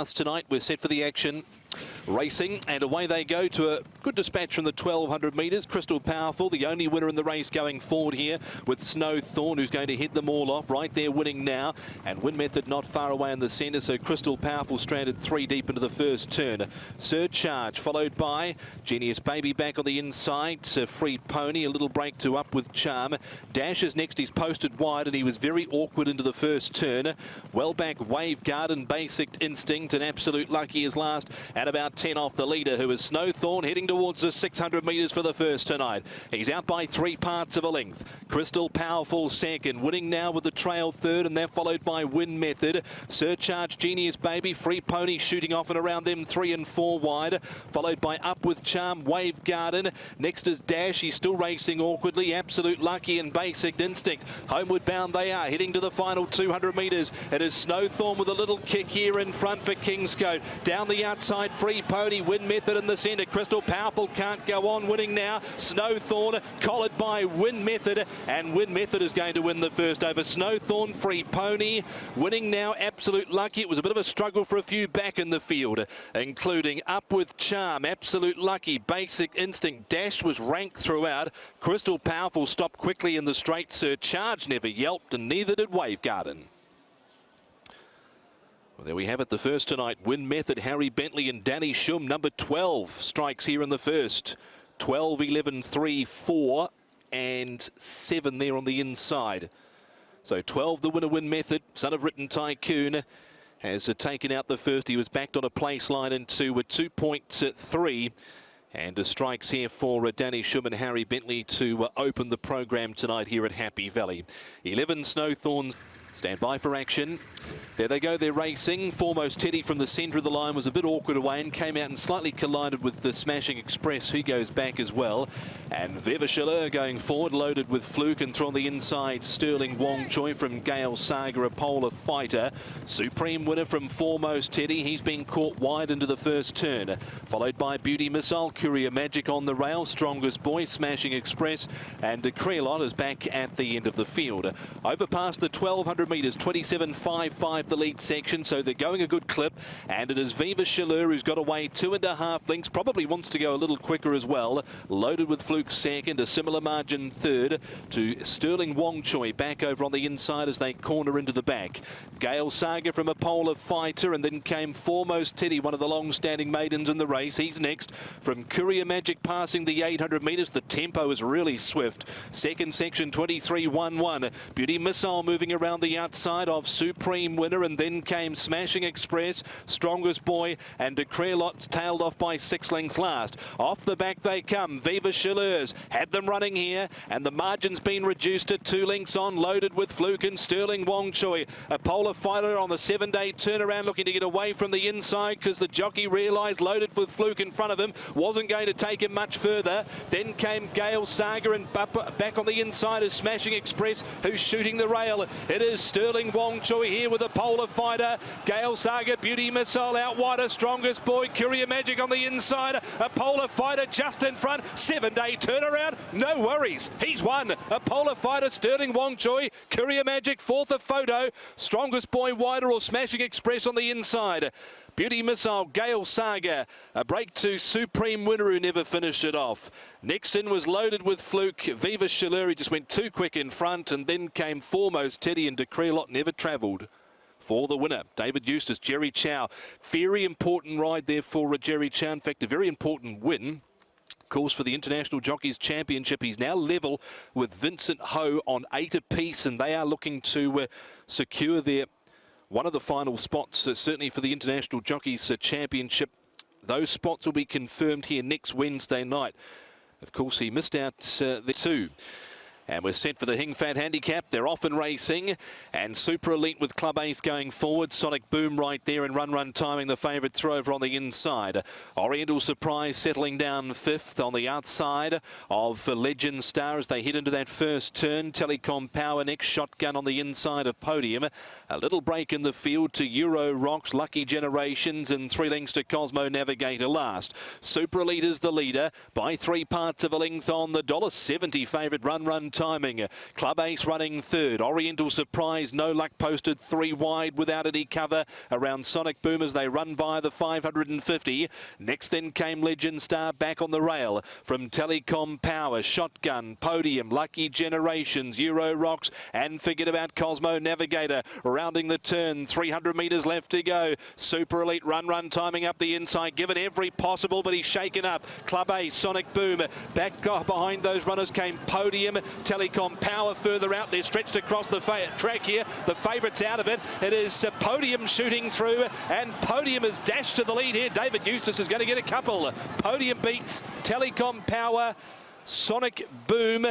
fast tonight. We're set for the action. Racing, and away they go to a good dispatch from the 1200 metres. Crystal Powerful, the only winner in the race going forward here, with Snowthorn, who's going to head them all off. Right there winning now, and Win Method not far away in the centre, so Crystal Powerful stranded 3 deep into the first turn. Surcharge followed by Genius Baby back on the inside. Free Pony, a little break to Up With Charm. Dash is next, he's posted wide, and he was very awkward into the first turn. Well back Wave Garden, Basic Instinct, and Absolute Lucky is last, at about 10 off the leader, who is Snowthorn, heading towards the 600 metres for the first tonight. He's out by 3 parts of a length. Crystal Powerful second, winning now with the trail third, and they're followed by Win Method. Surcharge, Genius Baby, Free Pony shooting off and around them 3 and 4 wide, followed by Up With Charm, Wave Garden. Next is Dash, he's still racing awkwardly. Absolute Lucky and Basic Instinct. Homeward bound they are, heading to the final 200 metres. It is Snowthorn with a little kick here in front for Kingscote. Down the outside, Free Pony, Win Method in the centre. Crystal Powerful can't go on, winning now. Snowthorn collared by Win Method, and Win Method is going to win the first over Snowthorn. Free Pony winning now. Absolute Lucky. It was a bit of a struggle for a few back in the field, including Up With Charm, Absolute Lucky, Basic Instinct. Dash was ranked throughout. Crystal Powerful stopped quickly in the straight. Surcharge never yelped, and neither did Wave Garden. Well, there we have it, the first tonight. Win Method, Harry Bentley and Danny Shum. Number 12 strikes here in the first. 12, 11, 3, 4 and 7 there on the inside. So 12 the winner, Win Method. Son of Written Tycoon has taken out the first. He was backed on a place line into a 2.3. And strikes here for Danny Shum and Harry Bentley to open the program tonight here at Happy Valley. 11 Snowthorns. Stand by for action. There they go, they're racing. Foremost Teddy from the centre of the line was a bit awkward away and came out and slightly collided with the Smashing Express, who goes back as well. And Viva Chaleur going forward, loaded with Fluke, and through on the inside, Sterling Wong Choi from Gale Saga, a polar fighter. Supreme winner from Foremost Teddy. He's been caught wide into the first turn. Followed by Beauty Missile, Courier Magic on the rail, Strongest Boy, Smashing Express, and Creolon is back at the end of the field. Over past the 1200 metres, 27.55 the lead section, so they're going a good clip, and it is Viva Chaleur who's got away 2.5 lengths, probably wants to go a little quicker as well. Loaded with Fluke second, a similar margin third to Sterling Wong Choi back over on the inside as they corner into the back. Gale Saga from a polar fighter, and then came Foremost Teddy, one of the long-standing maidens in the race. He's next from Courier Magic, passing the 800 metres. The tempo is really swift. Second section 23.11. Beauty Missile moving around the outside of Supreme winner, and then came Smashing Express, Strongest Boy, and Creolot's tailed off by 6 lengths last. Off the back they come. Viva Chaleurs had them running here, and the margin's been reduced to 2 lengths on, loaded with Fluke and Sterling Wong Choi. A polar fighter on the 7-day turnaround, looking to get away from the inside because the jockey realised, loaded with Fluke in front of him, wasn't going to take him much further. Then came Gale Saga, and back on the inside is Smashing Express, who's shooting the rail. It is Sterling Wong Choi here with a polar fighter. Gale Saga, Beauty Missile out wider, Strongest Boy, Courier Magic on the inside. A polar fighter just in front. 7-day turnaround, no worries. He's won. A polar fighter, Sterling Wong Choi, Courier Magic, fourth a photo. Strongest Boy wider or Smashing Express on the inside. Beauty Missile, Gale Saga, a break to Supreme winner who never finished it off. Next in was loaded with Fluke. Viva Chaleur, he just went too quick in front, and then came Foremost Teddy, and Creolot never travelled for the winner. David Eustace, Jerry Chow. Very important ride there for Jerry Chow. In fact, a very important win. Of course, for the International Jockeys Championship, he's now level with Vincent Ho on 8 apiece, and they are looking to secure their one of the final spots, certainly for the International Jockeys Championship. Those spots will be confirmed here next Wednesday night. Of course, he missed out the 2. And we're set for the Hing Fat Handicap. They're off and racing. And Super Elite with Club Ace going forward. Sonic Boom right there, and Run Timing the favourite throw over on the inside. Oriental Surprise settling down 5th on the outside of Legend Star as they head into that first turn. Telecom Power next, Shotgun on the inside of Podium. A little break in the field to Euro Rocks, Lucky Generations, and 3 lengths to Cosmo Navigator last. Super Elite is the leader by 3 parts of a length on the $1.70 favourite Run Timing. timing. Club Ace running third. Oriental Surprise, No Luck posted 3 wide without any cover around Sonic Boom as they run via the 550. Next then came Legend Star back on the rail from Telecom Power, Shotgun, Podium, Lucky Generations, Euro Rocks, and forget about Cosmo Navigator. Rounding the turn, 300 metres left to go. Super Elite run timing up the inside, given every possible, but he's shaken up. Club A, Sonic Boom. Back behind those runners came Podium, Telecom Power further out. They're stretched across the track here. The favourite's out of it. It is Podium shooting through, and Podium is dashed to the lead here. David Eustace is going to get a couple. Podium beats Telecom Power, Sonic Boom,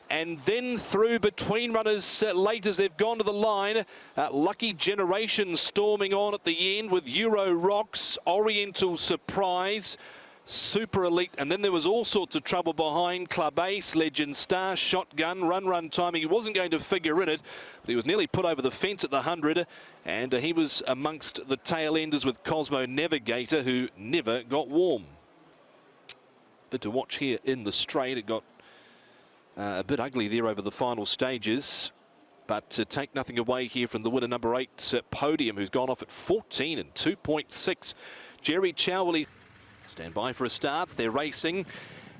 and then through between runners late as they've gone to the line. Lucky Generation storming on at the end with Euro Rocks, Oriental Surprise, Super Elite, and then there was all sorts of trouble behind. Club Ace, Legend Star, Shotgun, run timing. He wasn't going to figure in it, but he was nearly put over the fence at the 100, and he was amongst the tail enders with Cosmo Navigator, who never got warm. But to watch here in the straight, it got a bit ugly there over the final stages. But to take nothing away here from the winner, number 8, Podium, who's gone off at 14 and 2.6. Jerry Chow, will he stand by for a start? They're racing.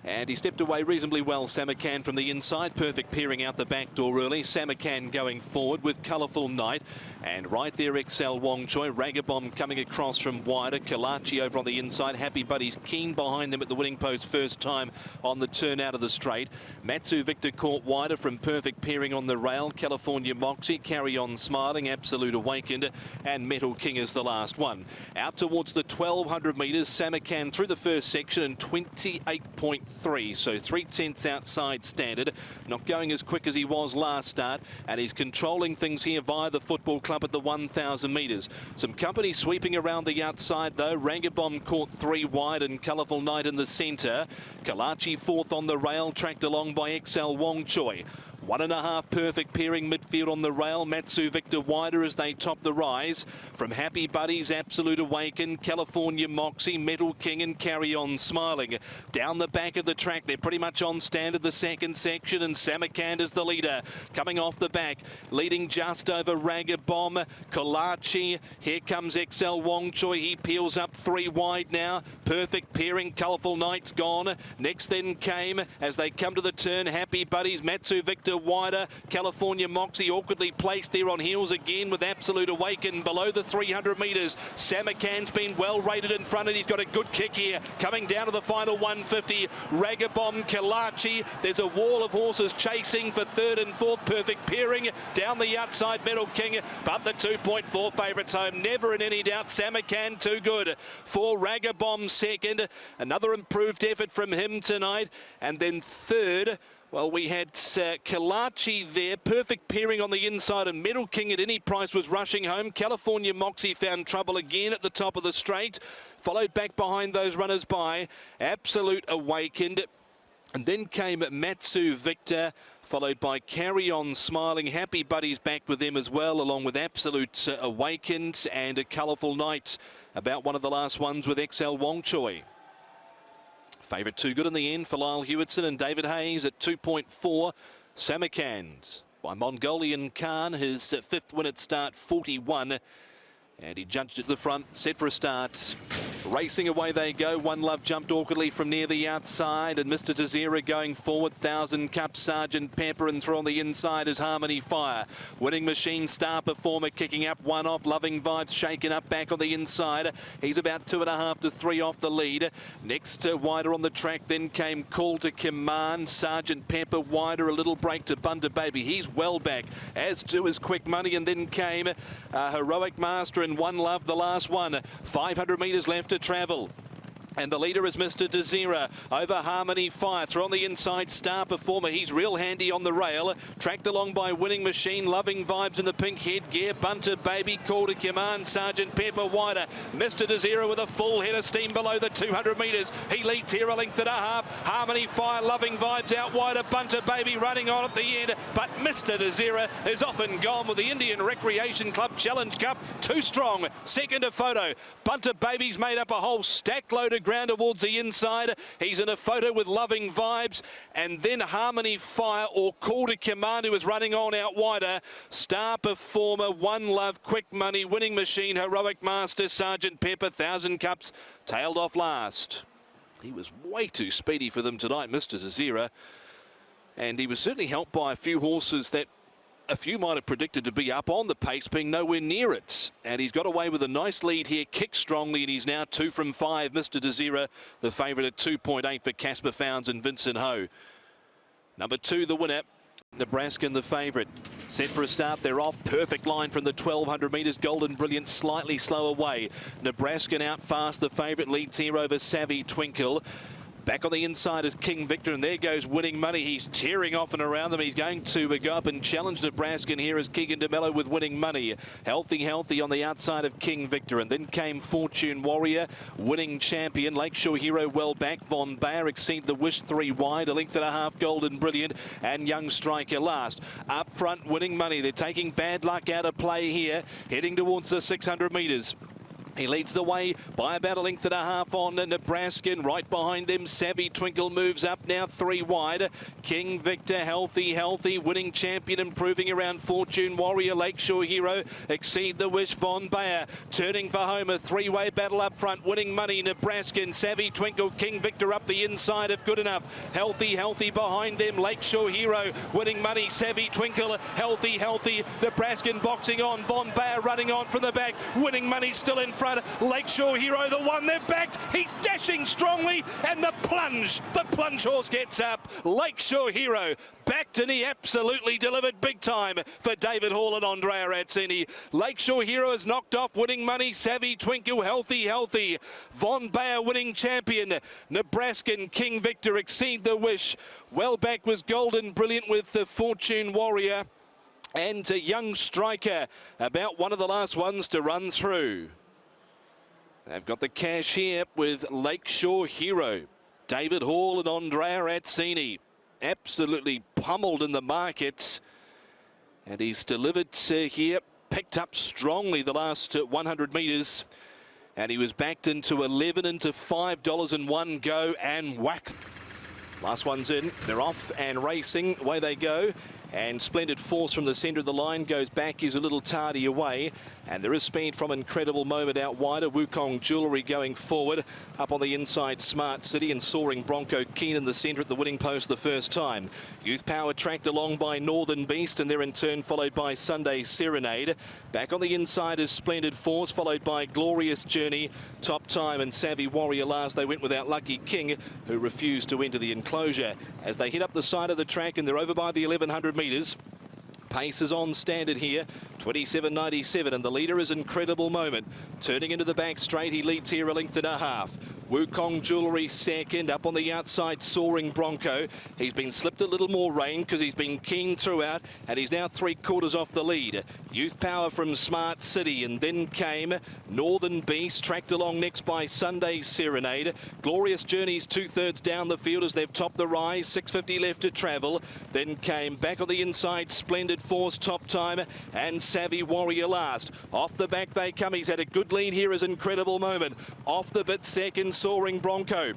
And he stepped away reasonably well, Samarkand, from the inside. Perfect peering out the back door early. Samarkand going forward with Colourful Night. And right there, XL Wong Choi. Ragabomb coming across from wider. Kalachi over on the inside. Happy Buddies keen behind them at the winning post first time on the turn out of the straight. Matsu Victor caught wider from Perfect peering on the rail. California Moxie, Carry On Smiling, Absolute Awakened, and Metal King is the last one. Out towards the 1200 metres, Samarkand through the first section and 28.3. So 3/10 outside standard, not going as quick as he was last start, and he's controlling things here via the Football Club at the 1000 metres. Some company sweeping around the outside though. Rangabomb caught 3 wide and Colourful Night in the centre. Kalachi fourth on the rail, tracked along by XL Wong Choi. 1.5 Perfect peering midfield on the rail. Matsu Victor wider as they top the rise. From Happy Buddies, Absolute Awaken, California Moxie, Metal King, and Carry On Smiling. Down the back of the track, they're pretty much on standard the second section, and Samarkand is the leader. Coming off the back, leading just over Ragabomb, Kalachi. Here comes XL Wong Choi. He peels up 3 wide now. Perfect peering, Colourful Night's gone. Next then came, as they come to the turn, Happy Buddies, Matsu Victor wider. California Moxie awkwardly placed there on heels again with Absolute Awaken below the 300 metres. Samarkand's been well rated in front and he's got a good kick here. Coming down to the final 150. Ragabomb, Kalachi. There's a wall of horses chasing for third and fourth. Perfect peering down the outside, Metal King, but the 2.4 favourites home. Never in any doubt, Samarkand too good. For Ragabomb second. Another improved effort from him tonight. And then third, well, we had Kalachi there, Perfect peering on the inside, and Metal King at any price was rushing home. California Moxie found trouble again at the top of the straight, followed back behind those runners by Absolute Awakened. And then came Matsu Victor, followed by Carry On Smiling. Happy Buddies back with them as well, along with Absolute Awakened and a Colourful Night, about one of the last ones with XL Wong Choi. Favourite too good in the end for Lyle Hewitson and David Hayes at 2.4. Samarkand by Mongolian Khan, his 5th win at start, 41. And he judged at the front, set for a start. Racing away they go. One Love jumped awkwardly from near the outside, and Mr. Tazira going forward. 1000 Cup, Sergeant Pepper, and through on the inside is Harmony Fire. Winning Machine, Star Performer kicking up, 1 off. Loving Vibes shaken up back on the inside. He's about 2.5 to 3 off the lead. Next wider on the track then came Call to Command. Sergeant Pepper wider, a little break to Bunter Baby. He's well back, as to his Quick Money, and then came Heroic Master and One Love, the last one. 500 metres left to travel. And the leader is Mr. Tazira over Harmony Fire. Through on the inside, Star Performer. He's real handy on the rail. Tracked along by Winning Machine. Loving Vibes in the pink headgear. Bunter Baby, Call to Command. Sergeant Pepper wider. Mr. Tazira with a full head of steam below the 200 metres. He leads here a length and a half. Harmony Fire, Loving Vibes out wider. Bunter Baby running on at the end. But Mr. Tazira is off and gone with the Indian Recreation Club Challenge Cup. Too strong. Second to photo. Bunter Baby's made up a whole stack load of ground towards the inside. He's in a photo with Loving Vibes, and then Harmony Fire or Call to Command, who is running on out wider. Star Performer, One Love, Quick Money, Winning Machine, Heroic Master, Sergeant Pepper, 1,000 Cups, tailed off last. He was way too speedy for them tonight, Mr. Zazira, and he was certainly helped by a few horses that a few might have predicted to be up on the pace, being nowhere near it. And he's got away with a nice lead here, kicked strongly, and he's now 2 from 5. Mr. Desira, the favourite at 2.8 for Casper Founds and Vincent Ho. Number 2, the winner, Nebraskan, the favourite. Set for a start, they're off. Perfect line from the 1,200 metres. Golden Brilliant slightly slow away. Nebraskan out fast, the favourite leads here over Savvy Twinkle. Back on the inside is King Victor, and there goes Winning Money. He's tearing off and around them. He's going to go up and challenge Nebraskan here as Keegan DeMello with Winning Money. Healthy on the outside of King Victor, and then came Fortune Warrior, Winning Champion, Lakeshore Hero well back, Von Baer, Exceed the Wish 3 wide, a length and a half, Golden Brilliant, and Young Striker last. Up front, Winning Money. They're taking Bad Luck out of play here, heading towards the 600 metres. He leads the way by about a length and a half on Nebraskan. Right behind them, Savvy Twinkle moves up now 3 wide. King Victor, healthy, Winning Champion improving around Fortune Warrior, Lakeshore Hero, Exceed the Wish, Von Baer turning for home. A 3-way battle up front. Winning Money, Nebraskan, Savvy Twinkle, King Victor up the inside of Good Enough. Healthy behind them, Lakeshore Hero, Winning Money, Savvy Twinkle, healthy. Nebraskan boxing on. Von Baer running on from the back. Winning Money still in front. Lakeshore Hero, the one they've backed. He's dashing strongly, and the plunge horse gets up. Lakeshore Hero backed, and he absolutely delivered big time for David Hall and Andrea Razzini. Lakeshore Hero has knocked off Winning Money, Savvy Twinkle, healthy. Von Baer, Winning Champion. Nebraskan, King Victor, Exceed the Wish. Well back was Golden Brilliant with the Fortune Warrior, and a Young Striker, about one of the last ones to run through. They've got the cash here with Lakeshore Hero, David Hall and Andrea Razzini. Absolutely pummeled in the market, and he's delivered here, picked up strongly the last 100 metres, and he was backed into 11 into $5 in one go, and whack. Last one's in, they're off and racing, away they go. And Splendid Force from the centre of the line goes back, is a little tardy away. And there is speed from Incredible Moment out wider. Wukong Jewellery going forward. Up on the inside, Smart City, and Soaring Bronco Keen in the centre at the winning post the first time. Youth Power tracked along by Northern Beast, and they're in turn followed by Sunday Serenade. Back on the inside is Splendid Force, followed by Glorious Journey, Top Time, and Savvy Warrior last. They went without Lucky King, who refused to enter the enclosure. As they hit up the side of the track, and they're over by the 1,100 metres. Pace is on standard here, 27.97, and the leader is Incredible Moment. Turning into the back straight, he leads here a length and a half. Wukong Jewellery second, up on the outside, Soaring Bronco. He's been slipped a little more rein because he's been keen throughout, and he's now 3/4 off the lead. Youth Power from Smart City, and then came Northern Beast, tracked along next by Sunday Serenade. Glorious Journey's 2/3 down the field as they've topped the rise, 6:50 left to travel. Then came back on the inside, Splendid Force, Top Time, and Savvy Warrior last. Off the back they come. He's had a good lead here as Incredible Moment. Off the bit second, Soaring Bronco,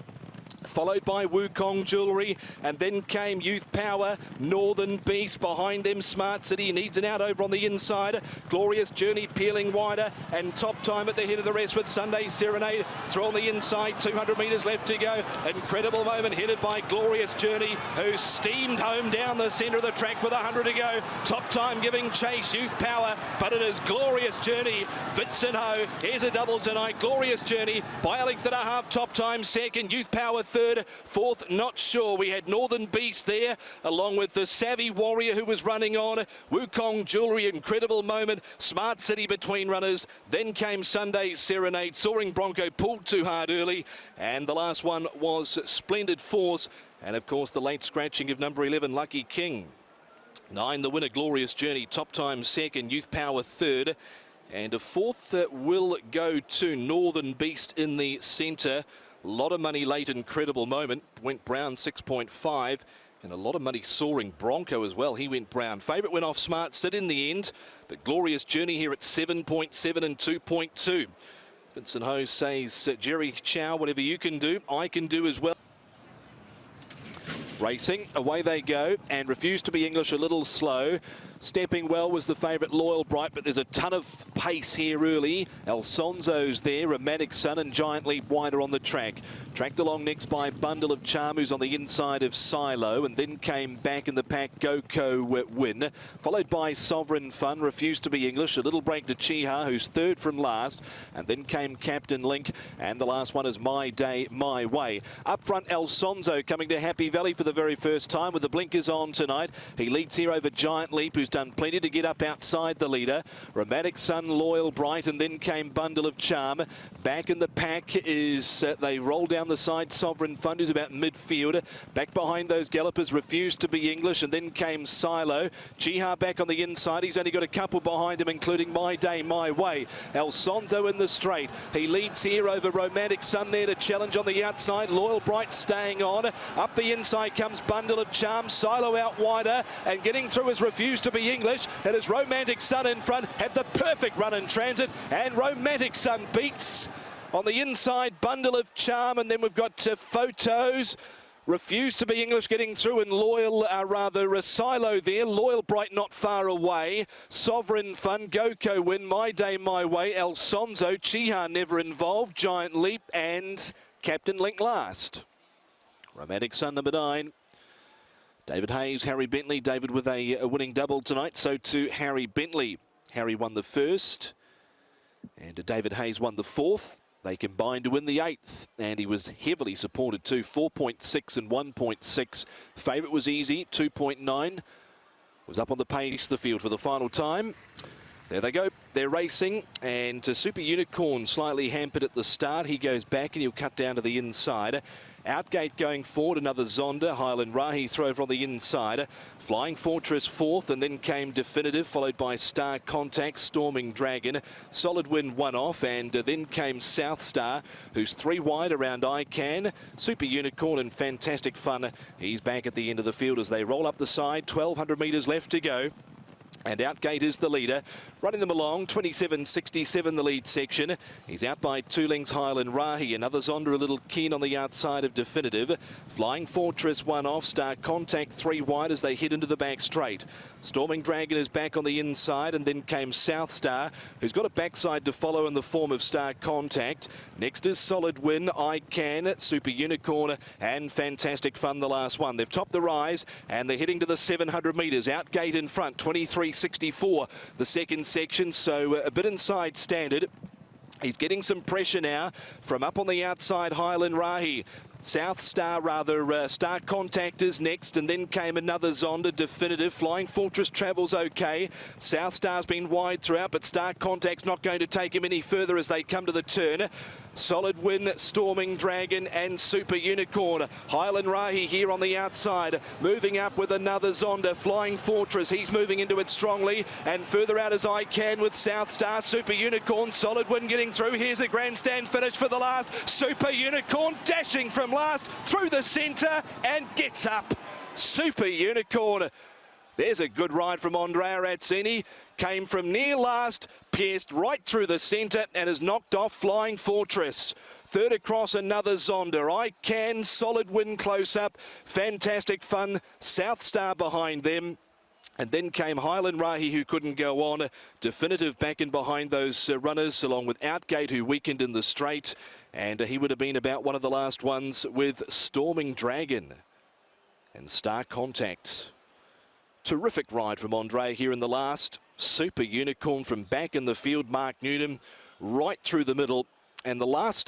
followed by Wukong Jewellery, and then came Youth Power, Northern Beast. Behind them, Smart City needs an out over on the inside. Glorious Journey peeling wider, and Top Time at the head of the rest with Sunday Serenade through on the inside. 200 metres left to go. Incredible Moment headed by Glorious Journey, who steamed home down the centre of the track with 100 to go. Top Time giving chase, Youth Power, but it is Glorious Journey. Vincent Ho, here's a double tonight. Glorious Journey by a length and a half. Top Time second, Youth Power third, fourth not sure. We had Northern Beast there along with the Savvy Warrior who was running on. Wukong Jewellery, Incredible Moment, Smart City between runners. Then came Sunday Serenade. Soaring Bronco pulled too hard early, and the last one was Splendid Force, and of course the late scratching of number 11 Lucky King. 9 the winner, Glorious Journey. Top Time second, Youth Power third, and a fourth will go to Northern Beast in the centre. A lot of money late, Incredible Moment went brown 6.5, and a lot of money Soaring Bronco as well. He went brown. Favourite went off Smart City in the end, but Glorious Journey here at 7.7 and 2.2. Vincent Ho says, Jerry Chow, whatever you can do, I can do as well. Racing, away they go, and Refuse to be English a little slow. Stepping well was the favourite Loyal Bright, but there's a ton of pace here early. Alfonso's there, Romantic Sun and Giant Leap wider on the track. Tracked along next by Bundle of Charm, who's on the inside of Silo, and then came back in the pack Go-Co Win. Followed by Sovereign Fun, Refuse to be English, a little break to Chiha, who's third from last, and then came Captain Link, and the last one is My Day, My Way. Up front, Alfonso coming to Happy Valley for the very first time with the blinkers on tonight. He leads here over Giant Leap, who's done plenty to get up outside the leader. Romantic Sun, Loyal Bright, and then came Bundle of Charm. Back in the pack is, they roll down the side, Sovereign Fund, who's about midfield. Back behind those gallopers, Refuse to be English, and then came Silo. Chiha back on the inside. He's only got a couple behind him, including My Day, My Way. Alfonso in the straight. He leads here over Romantic Sun there to challenge on the outside. Loyal Bright staying on. Up the inside comes Bundle of Charm. Silo out wider, and getting through is Refuse to be English. It is Romantic Sun in front, had the perfect run in transit, and Romantic Sun beats on the inside Bundle of Charm, and then we've got Photos. Refuse to be English getting through, and Silo there. Loyal Bright not far away. Sovereign Fun, Go-Co Win, My Day, My Way. Alfonso, Chiha never involved. Giant Leap and Captain Link last. Romantic Sun number 9. David Hayes, Harry Bentley. David with a winning double tonight. So to Harry Bentley. Harry won the first, and David Hayes won the fourth. They combined to win the 8th, and he was heavily supported too. 4.6 and 1.6. Favourite was easy. 2.9 was up on the pace the field for the final time. There they go. They're racing, and Super Unicorn slightly hampered at the start. He goes back and he'll cut down to the inside. Outgate going forward, another Zonda. Highland Rahi throw over on the inside. Flying Fortress fourth, and then came Definitive, followed by Star Contact, Storming Dragon. Solid Win one off, and then came South Star, who's 3 wide around ICANN. Super Unicorn and Fantastic Fun. He's back at the end of the field as they roll up the side. 1,200 metres left to go. And Outgate is the leader, running them along, 27.67 the lead section. He's out by 2 lengths Highland Rahi. Another Zonda a little keen on the outside of Definitive. Flying Fortress one off, Star Contact 3 wide as they head into the back straight. Storming Dragon is back on the inside, and then came South Star, who's got a backside to follow in the form of Star Contact. Next is Solid Win, ICANN, Super Unicorn, and Fantastic Fun, the last one. They've topped the rise, and they're heading to the 700 metres. Outgate in front, 23.64 the second section, so a bit inside standard. He's getting some pressure now from up on the outside, Highland Rahi. South Star, Star Contact is next, and then came another Zonda, Definitive. Flying Fortress travels okay. South Star's been wide throughout, but Star Contact's not going to take him any further as they come to the turn. Solid Win, Storming Dragon, and Super Unicorn. Highland Rahi here on the outside, moving up with another Zonda. Flying Fortress, he's moving into it strongly, and further out as ICANN with South Star. Super Unicorn, Solid Win getting through. Here's a grandstand finish for the last. Super Unicorn dashing from last through the centre and gets up. Super Unicorn. There's a good ride from Andrea Razzini. Came from near last, pierced right through the centre, and has knocked off Flying Fortress. Third across, another Zonda. ICANN, Solid Win close up. Fantastic Fun, South Star behind them. And then came Highland Rahi, who couldn't go on. Definitive back in behind those runners, along with Outgate, who weakened in the straight. And he would have been about one of the last ones with Storming Dragon and Star Contact. Terrific ride from Andre here in the last. Super Unicorn from back in the field. Mark Newton right through the middle. And the last